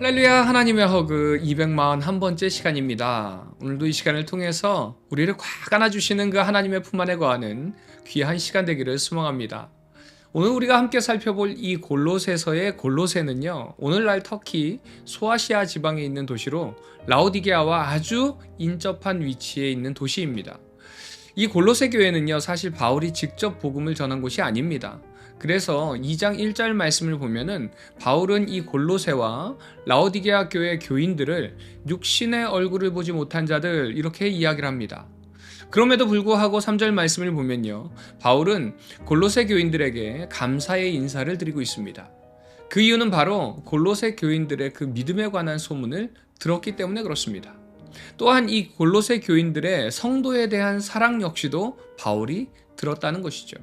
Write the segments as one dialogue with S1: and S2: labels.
S1: 할렐루야. 하나님의 허그 241번째 시간입니다. 오늘도 이 시간을 통해서 우리를 꽉 안아주시는 그 하나님의 품 안에 거하는 귀한 시간 되기를 소망합니다. 오늘 우리가 함께 살펴볼 이 골로새서의 골로새는요, 오늘날 터키 소아시아 지방에 있는 도시로 라오디게아와 아주 인접한 위치에 있는 도시입니다. 이 골로새 교회는요, 사실 바울이 직접 복음을 전한 곳이 아닙니다. 그래서 2장 1절 말씀을 보면은 바울은 이 골로새와 라오디게아 교회 교인들을 육신의 얼굴을 보지 못한 자들 이렇게 이야기를 합니다. 그럼에도 불구하고 3절 말씀을 보면요, 바울은 골로새 교인들에게 감사의 인사를 드리고 있습니다. 그 이유는 바로 골로새 교인들의 그 믿음에 관한 소문을 들었기 때문에 그렇습니다. 또한 이 골로새 교인들의 성도에 대한 사랑 역시도 바울이 들었다는 것이죠.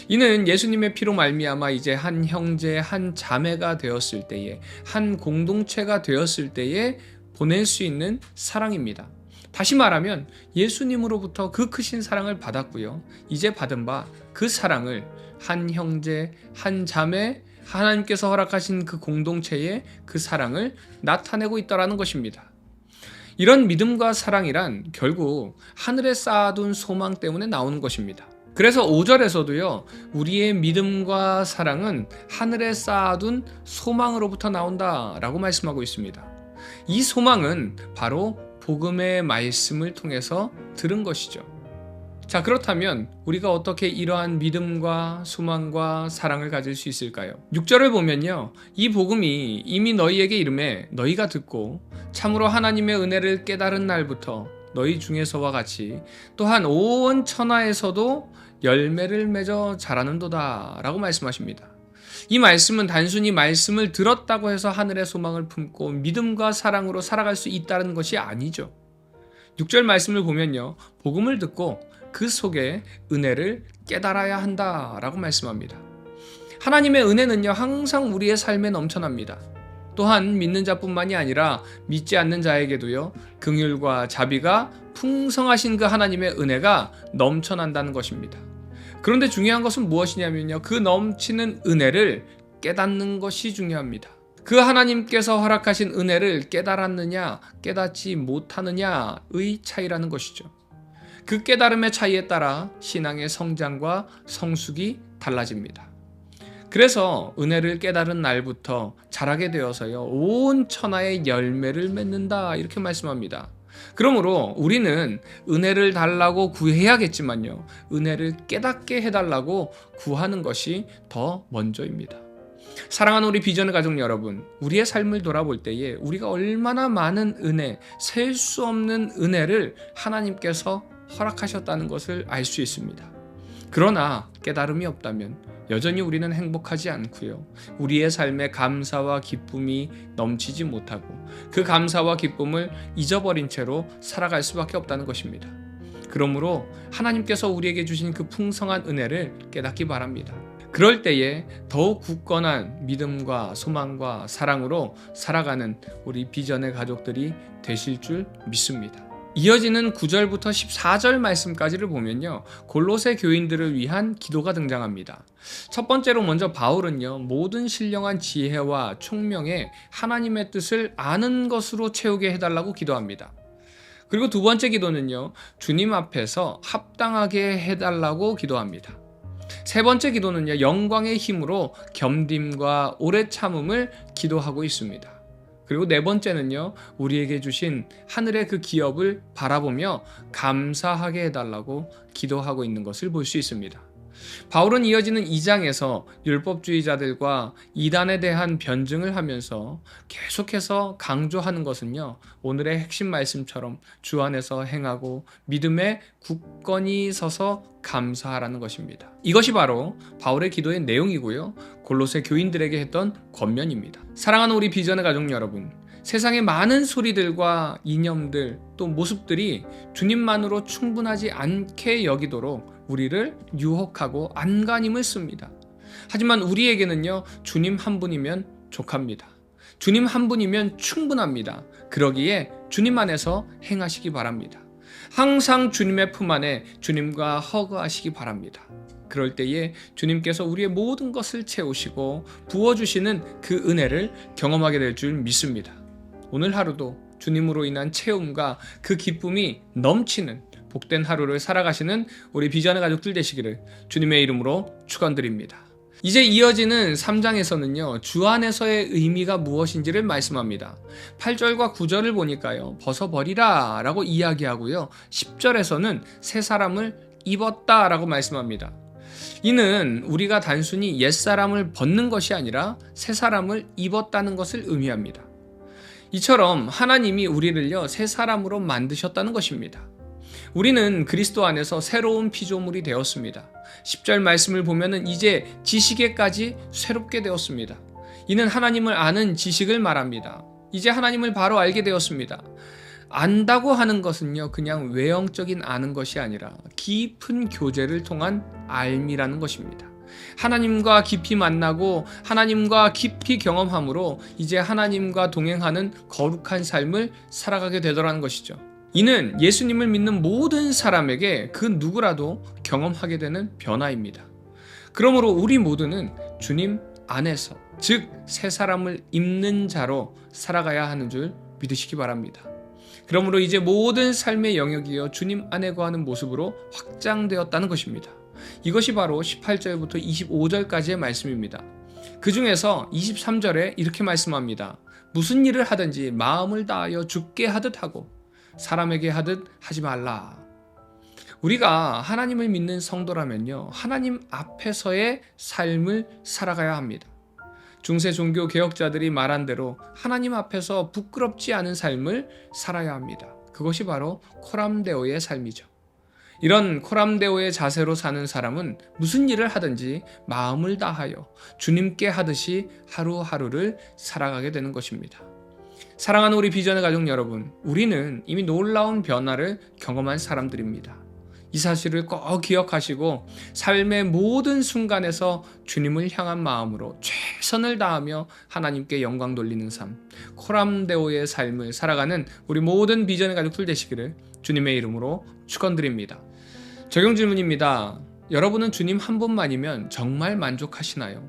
S1: 이는 예수님의 피로 말미암아 이제 한 형제, 한 자매가 되었을 때에, 한 공동체가 되었을 때에 보낼 수 있는 사랑입니다. 다시 말하면 예수님으로부터 그 크신 사랑을 받았고요, 이제 받은 바 그 사랑을 한 형제, 한 자매, 하나님께서 허락하신 그 공동체에 그 사랑을 나타내고 있다는 것입니다. 이런 믿음과 사랑이란 결국 하늘에 쌓아둔 소망 때문에 나오는 것입니다. 그래서 5절에서도요, 우리의 믿음과 사랑은 하늘에 쌓아둔 소망으로부터 나온다 라고 말씀하고 있습니다. 이 소망은 바로 복음의 말씀을 통해서 들은 것이죠. 자, 그렇다면 우리가 어떻게 이러한 믿음과 소망과 사랑을 가질 수 있을까요? 6절을 보면요, 이 복음이 이미 너희에게 이르매 너희가 듣고 참으로 하나님의 은혜를 깨달은 날부터 너희 중에서와 같이 또한 온 천하에서도 열매를 맺어 자라는도다 라고 말씀하십니다. 이 말씀은 단순히 말씀을 들었다고 해서 하늘의 소망을 품고 믿음과 사랑으로 살아갈 수 있다는 것이 아니죠. 6절 말씀을 보면요, 복음을 듣고 그 속에 은혜를 깨달아야 한다 라고 말씀합니다. 하나님의 은혜는요, 항상 우리의 삶에 넘쳐납니다. 또한 믿는 자뿐만이 아니라 믿지 않는 자에게도요, 긍휼과 자비가 풍성하신 그 하나님의 은혜가 넘쳐난다는 것입니다. 그런데 중요한 것은 무엇이냐면요, 그 넘치는 은혜를 깨닫는 것이 중요합니다. 그 하나님께서 허락하신 은혜를 깨달았느냐 깨닫지 못하느냐의 차이라는 것이죠. 그 깨달음의 차이에 따라 신앙의 성장과 성숙이 달라집니다. 그래서 은혜를 깨달은 날부터 자라게 되어서요, 온 천하의 열매를 맺는다 이렇게 말씀합니다. 그러므로 우리는 은혜를 달라고 구해야겠지만요, 은혜를 깨닫게 해달라고 구하는 것이 더 먼저입니다. 사랑하는 우리 비전의 가족 여러분, 우리의 삶을 돌아볼 때에 우리가 얼마나 많은 은혜, 셀 수 없는 은혜를 하나님께서 허락하셨다는 것을 알 수 있습니다. 그러나 깨달음이 없다면 여전히 우리는 행복하지 않고요, 우리의 삶에 감사와 기쁨이 넘치지 못하고 그 감사와 기쁨을 잊어버린 채로 살아갈 수밖에 없다는 것입니다. 그러므로 하나님께서 우리에게 주신 그 풍성한 은혜를 깨닫기 바랍니다. 그럴 때에 더욱 굳건한 믿음과 소망과 사랑으로 살아가는 우리 비전의 가족들이 되실 줄 믿습니다. 이어지는 9절부터 14절 말씀까지를 보면요, 골로새 교인들을 위한 기도가 등장합니다. 첫 번째로 먼저 바울은요, 모든 신령한 지혜와 총명에 하나님의 뜻을 아는 것으로 채우게 해달라고 기도합니다. 그리고 두 번째 기도는요, 주님 앞에서 합당하게 해달라고 기도합니다. 세 번째 기도는요, 영광의 힘으로 겸딤과 오래 참음을 기도하고 있습니다. 그리고 네 번째는요, 우리에게 주신 하늘의 그 기업을 바라보며 감사하게 해달라고 기도하고 있는 것을 볼 수 있습니다. 바울은 이어지는 2장에서 율법주의자들과 이단에 대한 변증을 하면서 계속해서 강조하는 것은요, 오늘의 핵심 말씀처럼 주 안에서 행하고 믿음에 굳건히 서서 감사하라는 것입니다. 이것이 바로 바울의 기도의 내용이고요, 골로새 교인들에게 했던 권면입니다. 사랑하는 우리 비전의 가족 여러분, 세상의 많은 소리들과 이념들 또 모습들이 주님만으로 충분하지 않게 여기도록 우리를 유혹하고 안간힘을 씁니다. 하지만 우리에게는요, 주님 한 분이면 족합니다. 주님 한 분이면 충분합니다. 그러기에 주님 안에서 행하시기 바랍니다. 항상 주님의 품 안에 주님과 허거하시기 바랍니다. 그럴 때에 주님께서 우리의 모든 것을 채우시고 부어주시는 그 은혜를 경험하게 될 줄 믿습니다. 오늘 하루도 주님으로 인한 체험과 그 기쁨이 넘치는 복된 하루를 살아가시는 우리 비전의 가족들 되시기를 주님의 이름으로 축원드립니다. 이제 이어지는 3장에서는요, 주 안에서의 의미가 무엇인지를 말씀합니다. 8절과 9절을 보니까요, 벗어버리라 라고 이야기하고요, 10절에서는 새 사람을 입었다 라고 말씀합니다. 이는 우리가 단순히 옛사람을 벗는 것이 아니라 새 사람을 입었다는 것을 의미합니다. 이처럼 하나님이 우리를요, 새 사람으로 만드셨다는 것입니다. 우리는 그리스도 안에서 새로운 피조물이 되었습니다. 10절 말씀을 보면은 이제 지식에까지 새롭게 되었습니다. 이는 하나님을 아는 지식을 말합니다. 이제 하나님을 바로 알게 되었습니다. 안다고 하는 것은요, 그냥 외형적인 아는 것이 아니라 깊은 교제를 통한 알미라는 것입니다. 하나님과 깊이 만나고 하나님과 깊이 경험함으로 이제 하나님과 동행하는 거룩한 삶을 살아가게 되더라는 것이죠. 이는 예수님을 믿는 모든 사람에게 그 누구라도 경험하게 되는 변화입니다. 그러므로 우리 모두는 주님 안에서, 즉 새 사람을 입는 자로 살아가야 하는 줄 믿으시기 바랍니다. 그러므로 이제 모든 삶의 영역이여 주님 안에 거하는 모습으로 확장되었다는 것입니다. 이것이 바로 18절부터 25절까지의 말씀입니다. 그 중에서 23절에 이렇게 말씀합니다. 무슨 일을 하든지 마음을 다하여 주께 하듯 하고 사람에게 하듯 하지 말라. 우리가 하나님을 믿는 성도라면요, 하나님 앞에서의 삶을 살아가야 합니다. 중세 종교 개혁자들이 말한 대로 하나님 앞에서 부끄럽지 않은 삶을 살아야 합니다. 그것이 바로 코람데오의 삶이죠. 이런 코람데오의 자세로 사는 사람은 무슨 일을 하든지 마음을 다하여 주님께 하듯이 하루하루를 살아가게 되는 것입니다. 사랑하는 우리 비전의 가족 여러분, 우리는 이미 놀라운 변화를 경험한 사람들입니다. 이 사실을 꼭 기억하시고 삶의 모든 순간에서 주님을 향한 마음으로 최선을 다하며 하나님께 영광 돌리는 삶, 코람데오의 삶을 살아가는 우리 모든 비전의 가족들 되시기를 주님의 이름으로 축원드립니다. 적용 질문입니다. 여러분은 주님 한 분만이면 정말 만족하시나요?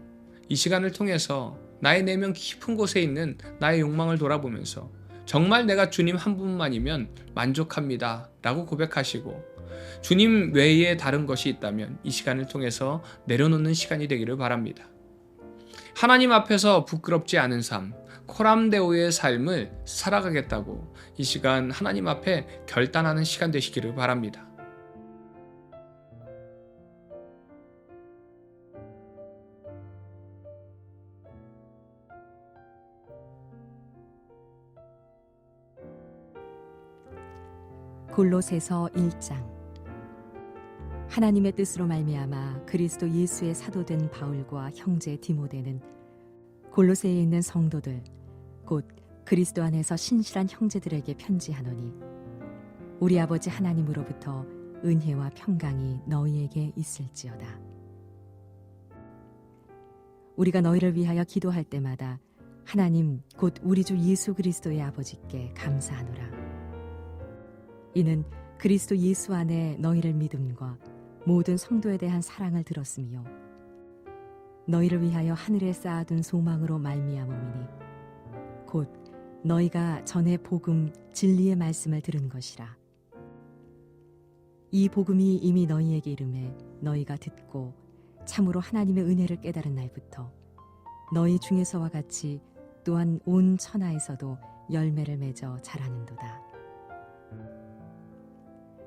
S1: 이 시간을 통해서 나의 내면 깊은 곳에 있는 나의 욕망을 돌아보면서 정말 내가 주님 한 분만이면 만족합니다 라고 고백하시고, 주님 외에 다른 것이 있다면 이 시간을 통해서 내려놓는 시간이 되기를 바랍니다. 하나님 앞에서 부끄럽지 않은 삶, 코람데오의 삶을 살아가겠다고 이 시간 하나님 앞에 결단하는 시간 되시기를 바랍니다.
S2: 골로새서 1장. 하나님의 뜻으로 말미암아 그리스도 예수의 사도된 바울과 형제 디모데는 골로새에 있는 성도들 곧 그리스도 안에서 신실한 형제들에게 편지하노니, 우리 아버지 하나님으로부터 은혜와 평강이 너희에게 있을지어다. 우리가 너희를 위하여 기도할 때마다 하나님 곧 우리 주 예수 그리스도의 아버지께 감사하노라. 이는 그리스도 예수 안에 너희를 믿음과 모든 성도에 대한 사랑을 들었으며 너희를 위하여 하늘에 쌓아둔 소망으로 말미암음이니 곧 너희가 전에 복음 진리의 말씀을 들은 것이라. 이 복음이 이미 너희에게 이름에 너희가 듣고 참으로 하나님의 은혜를 깨달은 날부터 너희 중에서와 같이 또한 온 천하에서도 열매를 맺어 자라는도다.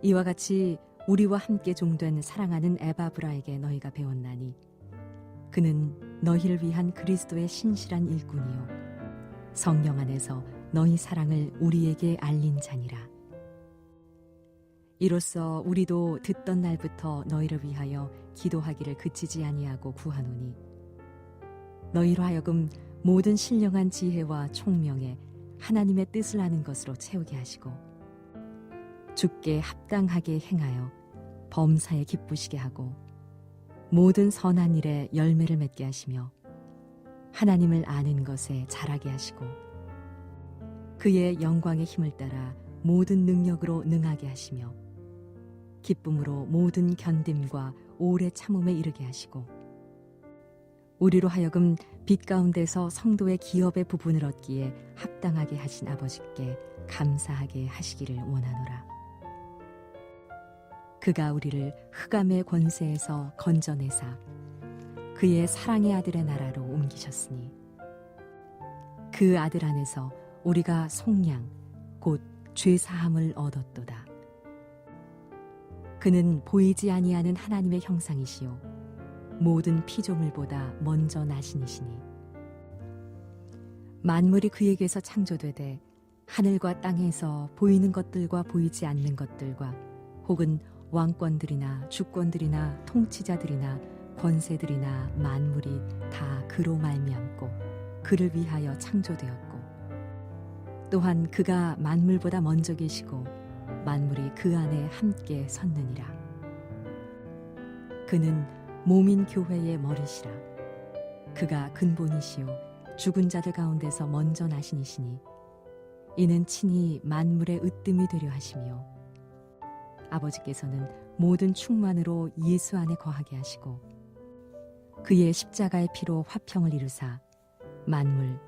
S2: 이와 같이 우리와 함께 종된 사랑하는 에바브라에게 너희가 배웠나니 그는 너희를 위한 그리스도의 신실한 일꾼이요 성령 안에서 너희 사랑을 우리에게 알린 자니라. 이로써 우리도 듣던 날부터 너희를 위하여 기도하기를 그치지 아니하고 구하노니, 너희로 하여금 모든 신령한 지혜와 총명에 하나님의 뜻을 아는 것으로 채우게 하시고 주께 합당하게 행하여 범사에 기쁘시게 하고 모든 선한 일에 열매를 맺게 하시며 하나님을 아는 것에 자라게 하시고 그의 영광의 힘을 따라 모든 능력으로 능하게 하시며 기쁨으로 모든 견딤과 오래 참음에 이르게 하시고 우리로 하여금 빛 가운데서 성도의 기업의 부분을 얻기에 합당하게 하신 아버지께 감사하게 하시기를 원하노라. 그가 우리를 흑암의 권세에서 건져내사 그의 사랑의 아들의 나라로 옮기셨으니 그 아들 안에서 우리가 속량 곧 죄사함을 얻었도다. 그는 보이지 아니하는 하나님의 형상이시요 모든 피조물보다 먼저 나시니시니 만물이 그에게서 창조되되 하늘과 땅에서 보이는 것들과 보이지 않는 것들과 혹은 왕권들이나 주권들이나 통치자들이나 권세들이나 만물이 다 그로 말미암고 그를 위하여 창조되었고 또한 그가 만물보다 먼저 계시고 만물이 그 안에 함께 섰느니라. 그는 몸인 교회의 머리시라. 그가 근본이시요 죽은 자들 가운데서 먼저 나시니시니 이는 친히 만물의 으뜸이 되려 하시며 아버지께서는 모든 충만으로 예수 안에 거하게 하시고 그의 십자가의 피로 화평을 이루사 만물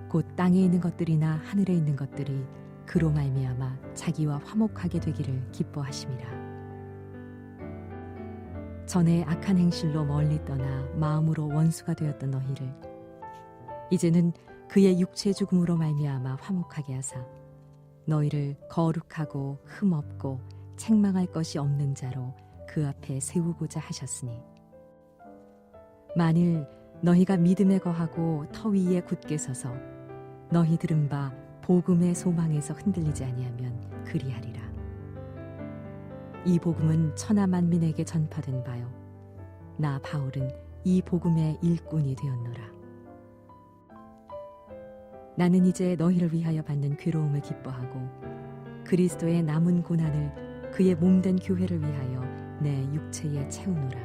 S2: 곧 땅에 있는 것들이나 하늘에 있는 것들이 그로 말미암아 자기와 화목하게 되기를 기뻐하심이라. 전에 악한 행실로 멀리 떠나 마음으로 원수가 되었던 너희를 이제는 그의 육체 죽음으로 말미암아 화목하게 하사 너희를 거룩하고 흠없고 책망할 것이 없는 자로 그 앞에 세우고자 하셨으니 만일 너희가 믿음에 거하고 터 위에 굳게 서서 너희 들은 바 복음의 소망에서 흔들리지 아니하면 그리하리라. 이 복음은 천하 만민에게 전파된 바요 나 바울은 이 복음의 일꾼이 되었노라. 나는 이제 너희를 위하여 받는 괴로움을 기뻐하고 그리스도의 남은 고난을 그의 몸된 교회를 위하여 내 육체에 채우노라.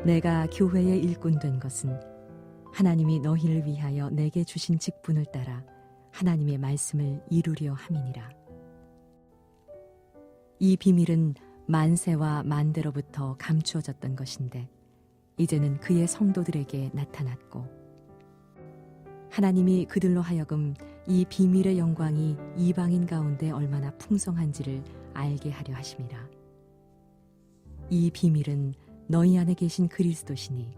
S2: 내가 교회의 일꾼 된 것은 하나님이 너희를 위하여 내게 주신 직분을 따라 하나님의 말씀을 이루려 함이니라. 이 비밀은 만세와 만대로부터 감추어졌던 것인데 이제는 그의 성도들에게 나타났고 하나님이 그들로 하여금 이 비밀의 영광이 이방인 가운데 얼마나 풍성한지를 알게 하려 하심이라. 이 비밀은 너희 안에 계신 그리스도시니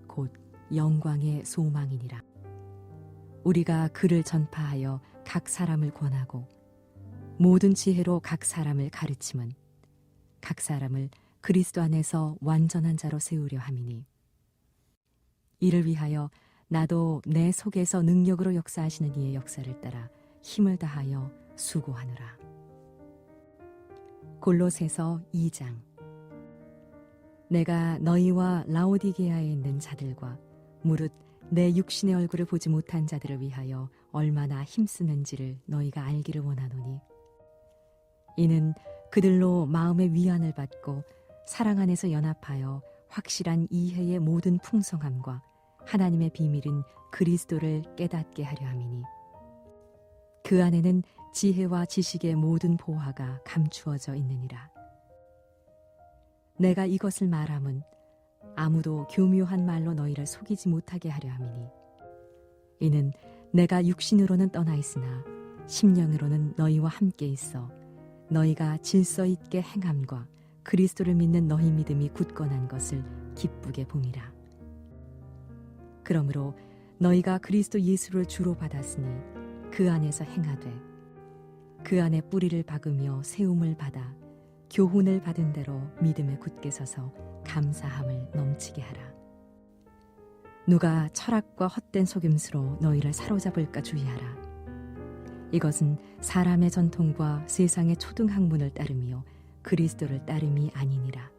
S2: 곧 영광의 소망이니라. 우리가 그를 전파하여 각 사람을 권하고 모든 지혜로 각 사람을 가르침은 각 사람을 그리스도 안에서 완전한 자로 세우려 함이니 이를 위하여 나도 내 속에서 능력으로 역사하시는 이의 역사를 따라 힘을 다하여 수고하노라. 골로새서 2장. 내가 너희와 라오디게아에 있는 자들과 무릇 내 육신의 얼굴을 보지 못한 자들을 위하여 얼마나 힘쓰는지를 너희가 알기를 원하노니 이는 그들로 마음의 위안을 받고 사랑 안에서 연합하여 확실한 이해의 모든 풍성함과 하나님의 비밀인 그리스도를 깨닫게 하려 함이니 그 안에는 지혜와 지식의 모든 보화가 감추어져 있느니라. 내가 이것을 말함은 아무도 교묘한 말로 너희를 속이지 못하게 하려 함이니 이는 내가 육신으로는 떠나 있으나 심령으로는 너희와 함께 있어 너희가 질서 있게 행함과 그리스도를 믿는 너희 믿음이 굳건한 것을 기쁘게 봄이라. 그러므로 너희가 그리스도 예수를 주로 받았으니 그 안에서 행하되 그 안에 뿌리를 박으며 세움을 받아 교훈을 받은 대로 믿음에 굳게 서서 감사함을 넘치게 하라. 누가 철학과 헛된 속임수로 너희를 사로잡을까 주의하라. 이것은 사람의 전통과 세상의 초등학문을 따르며 그리스도를 따름이 아니니라.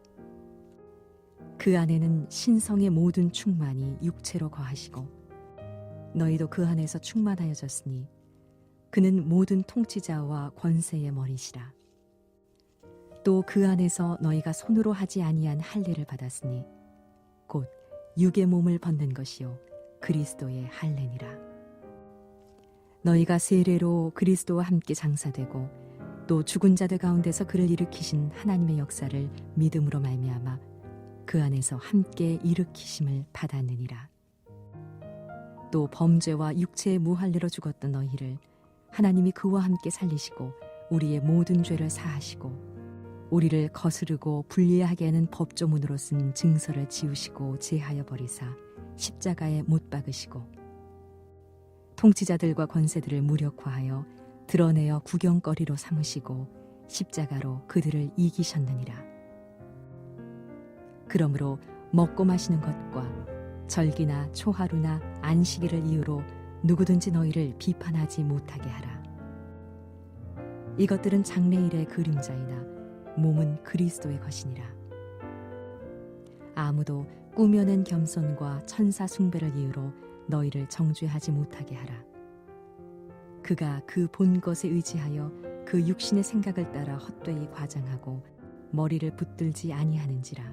S2: 그 안에는 신성의 모든 충만이 육체로 거하시고 너희도 그 안에서 충만하여졌으니 그는 모든 통치자와 권세의 머리시라. 또 그 안에서 너희가 손으로 하지 아니한 할례를 받았으니 곧 육의 몸을 벗는 것이요 그리스도의 할례니라. 너희가 세례로 그리스도와 함께 장사되고 또 죽은 자들 가운데서 그를 일으키신 하나님의 역사를 믿음으로 말미암아 그 안에서 함께 일으키심을 받았느니라. 또 범죄와 육체의 무할례로 죽었던 너희를 하나님이 그와 함께 살리시고 우리의 모든 죄를 사하시고 우리를 거스르고 불리하게 하는 법조문으로 쓴 증서를 지우시고 제하여 버리사 십자가에 못 박으시고 통치자들과 권세들을 무력화하여 드러내어 구경거리로 삼으시고 십자가로 그들을 이기셨느니라. 그러므로 먹고 마시는 것과 절기나 초하루나 안식일을 이유로 누구든지 너희를 비판하지 못하게 하라. 이것들은 장래일의 그림자이나 몸은 그리스도의 것이니라. 아무도 꾸며낸 겸손과 천사 숭배를 이유로 너희를 정죄하지 못하게 하라. 그가 그 본 것에 의지하여 그 육신의 생각을 따라 헛되이 과장하고 머리를 붙들지 아니하는지라.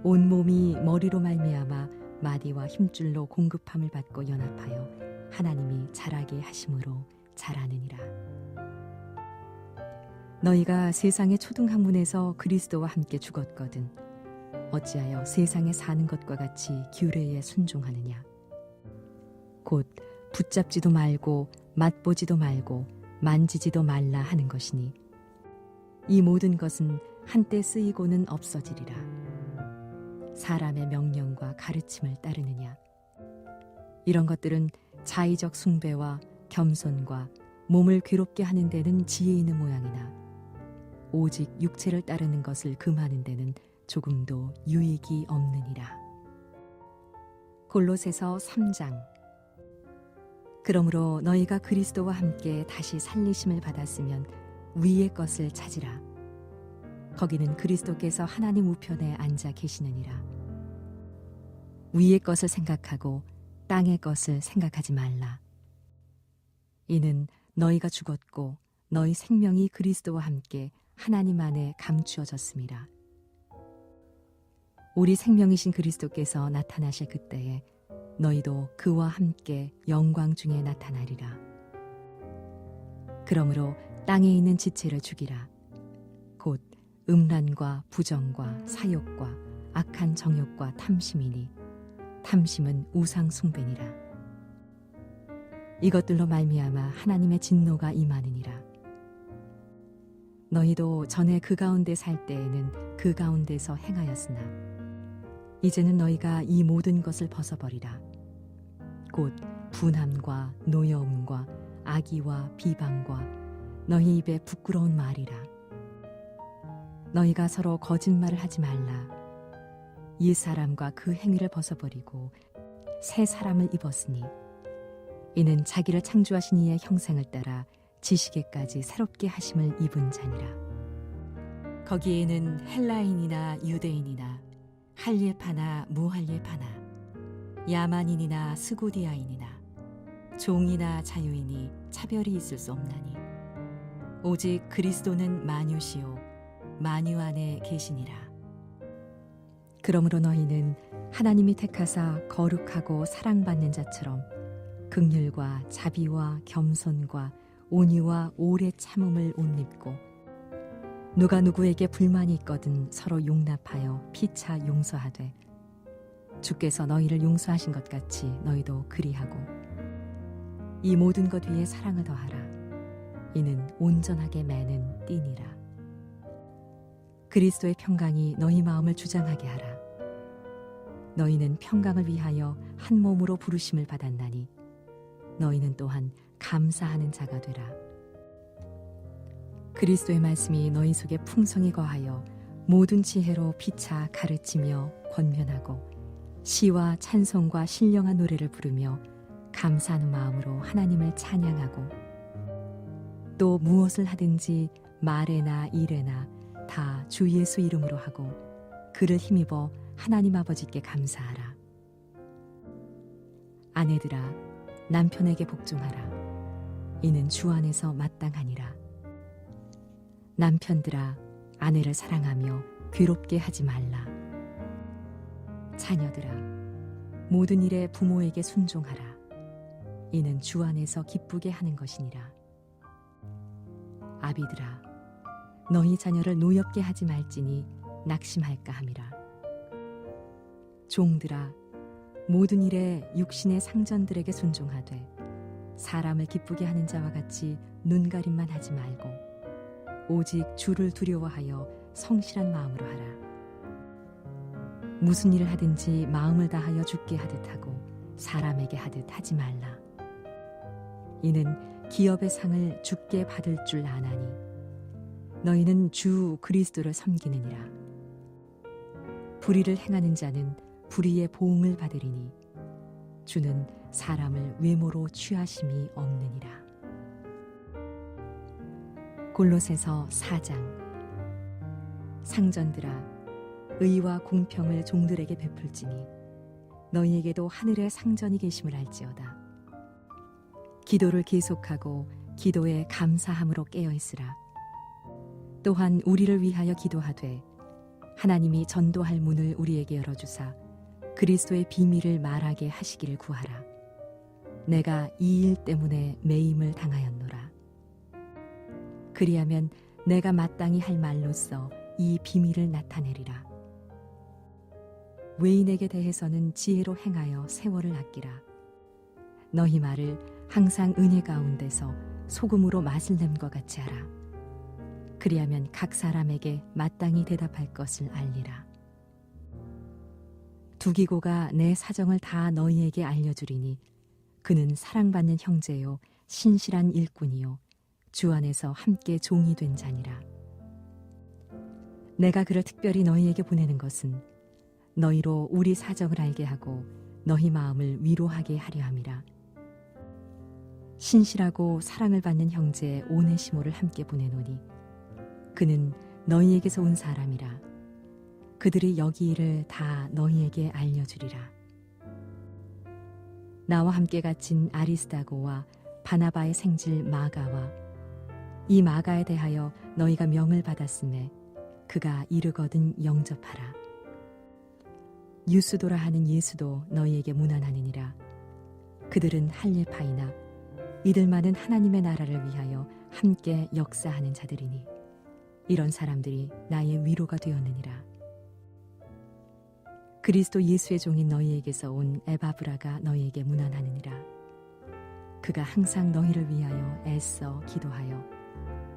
S2: 온 몸이 머리로 말미암아 마디와 힘줄로 공급함을 받고 연합하여 하나님이 자라게 하심으로 자라느니라. 너희가 세상의 초등학문에서 그리스도와 함께 죽었거든 어찌하여 세상에 사는 것과 같이 규례에 순종하느냐. 곧 붙잡지도 말고 맛보지도 말고 만지지도 말라 하는 것이니 이 모든 것은 한때 쓰이고는 없어지리라. 사람의 명령과 가르침을 따르느냐. 이런 것들은 자의적 숭배와 겸손과 몸을 괴롭게 하는 데는 지혜 있는 모양이나 오직 육체를 따르는 것을 금하는 데는 조금도 유익이 없느니라. 골로새서 3장. 그러므로 너희가 그리스도와 함께 다시 살리심을 받았으면 위의 것을 찾으라. 거기는 그리스도께서 하나님 우편에 앉아 계시느니라. 위의 것을 생각하고 땅의 것을 생각하지 말라. 이는 너희가 죽었고 너희 생명이 그리스도와 함께 하나님 안에 감추어졌음이라. 우리 생명이신 그리스도께서 나타나실 그때에 너희도 그와 함께 영광 중에 나타나리라. 그러므로 땅에 있는 지체를 죽이라. 곧 음란과 부정과 사욕과 악한 정욕과 탐심이니 탐심은 우상 숭배니라. 이것들로 말미암아 하나님의 진노가 임하느니라. 너희도 전에 그 가운데 살 때에는 그 가운데서 행하였으나 이제는 너희가 이 모든 것을 벗어버리라. 곧 분함과 노여움과 악의와 비방과 너희 입에 부끄러운 말이라. 너희가 서로 거짓말을 하지 말라. 옛 사람과 그 행위를 벗어버리고 새 사람을 입었으니 이는 자기를 창조하신 이의 형상을 따라 지식에까지 새롭게 하심을 입은 자니라. 거기에는 헬라인이나 유대인이나 할례파나 무할례파나 야만인이나 스고디아인이나 종이나 자유인이 차별이 있을 수 없나니 오직 그리스도는 만유시요 만유 안에 계시니라. 그러므로 너희는 하나님이 택하사 거룩하고 사랑받는 자처럼 긍휼과 자비와 겸손과 온유와 오래 참음을 옷 입고 누가 누구에게 불만이 있거든 서로 용납하여 피차 용서하되 주께서 너희를 용서하신 것 같이 너희도 그리하고 이 모든 것 위에 사랑을 더하라. 이는 온전하게 매는 띠니라. 그리스도의 평강이 너희 마음을 주장하게 하라. 너희는 평강을 위하여 한 몸으로 부르심을 받았나니 너희는 또한 감사하는 자가 되라. 그리스도의 말씀이 너희 속에 풍성히 거하여 모든 지혜로 피차 가르치며 권면하고 시와 찬송과 신령한 노래를 부르며 감사하는 마음으로 하나님을 찬양하고 또 무엇을 하든지 말에나 일에나 다 주 예수 이름으로 하고 그를 힘입어 하나님 아버지께 감사하라. 아내들아 남편에게 복종하라. 이는 주 안에서 마땅하니라. 남편들아 아내를 사랑하며 괴롭게 하지 말라. 자녀들아 모든 일에 부모에게 순종하라. 이는 주 안에서 기쁘게 하는 것이니라. 아비들아 너희 자녀를 노엽게 하지 말지니 낙심할까 함이라. 종들아 모든 일에 육신의 상전들에게 순종하되 사람을 기쁘게 하는 자와 같이 눈가림만 하지 말고 오직 주를 두려워하여 성실한 마음으로 하라. 무슨 일을 하든지 마음을 다하여 주께 하듯 하고 사람에게 하듯 하지 말라. 이는 기업의 상을 주께 받을 줄 아나니 너희는 주 그리스도를 섬기느니라. 불의를 행하는 자는 불의의 보응을 받으리니 주는 사람을 외모로 취하심이 없느니라. 골로새서 4장. 상전들아 의와 공평을 종들에게 베풀지니 너희에게도 하늘에 상전이 계심을 알지어다. 기도를 계속하고 기도에 감사함으로 깨어 있으라. 또한 우리를 위하여 기도하되 하나님이 전도할 문을 우리에게 열어주사 그리스도의 비밀을 말하게 하시기를 구하라. 내가 이 일 때문에 매임을 당하였노라. 그리하면 내가 마땅히 할 말로써 이 비밀을 나타내리라. 외인에게 대해서는 지혜로 행하여 세월을 아끼라. 너희 말을 항상 은혜 가운데서 소금으로 맛을 냄과 같이 하라. 그리하면 각 사람에게 마땅히 대답할 것을 알리라. 두기고가 내 사정을 다 너희에게 알려주리니 그는 사랑받는 형제요 신실한 일꾼이요 주 안에서 함께 종이 된 자니라. 내가 그를 특별히 너희에게 보내는 것은 너희로 우리 사정을 알게 하고 너희 마음을 위로하게 하려 함이라. 신실하고 사랑을 받는 형제 오네시모를 함께 보내노니 그는 너희에게서 온 사람이라. 그들이 여기 일을 다 너희에게 알려주리라. 나와 함께 갇힌 아리스다고와 바나바의 생질 마가와 이 마가에 대하여 너희가 명을 받았음에 그가 이르거든 영접하라. 유스도라 하는 예수도 너희에게 문안하느니라. 그들은 할례파이나 이들만은 하나님의 나라를 위하여 함께 역사하는 자들이니 이런 사람들이 나의 위로가 되었느니라. 그리스도 예수의 종인 너희에게서 온 에바브라가 너희에게 문안하느니라. 그가 항상 너희를 위하여 애써 기도하여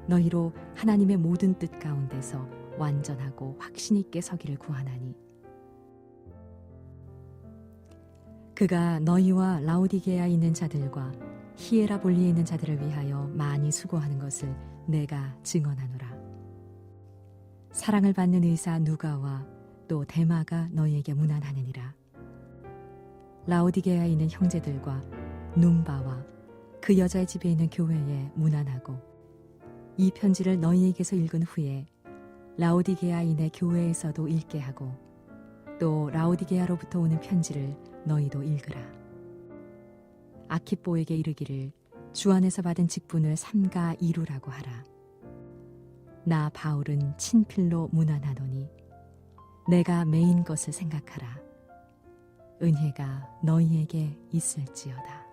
S2: 너희로 하나님의 모든 뜻 가운데서 완전하고 확신 있게 서기를 구하나니 그가 너희와 라오디게아에 있는 자들과 히에라볼리에 있는 자들을 위하여 많이 수고하는 것을 내가 증언하노라. 사랑을 받는 의사 누가와 또 데마가 너희에게 문안하느니라. 라오디게아에 있는 형제들과 num바와 그 여자의 집에 있는 교회에 문안하고 이 편지를 너희에게서 읽은 후에 라오디게아인의 교회에서도 읽게 하고 또 라오디게아로부터 오는 편지를 너희도 읽으라. 아키뽀에게 이르기를 주 안에서 받은 직분을 삼가 이루라고 하라. 나 바울은 친필로 문안하노니 내가 매인 것을 생각하라. 은혜가 너희에게 있을지어다.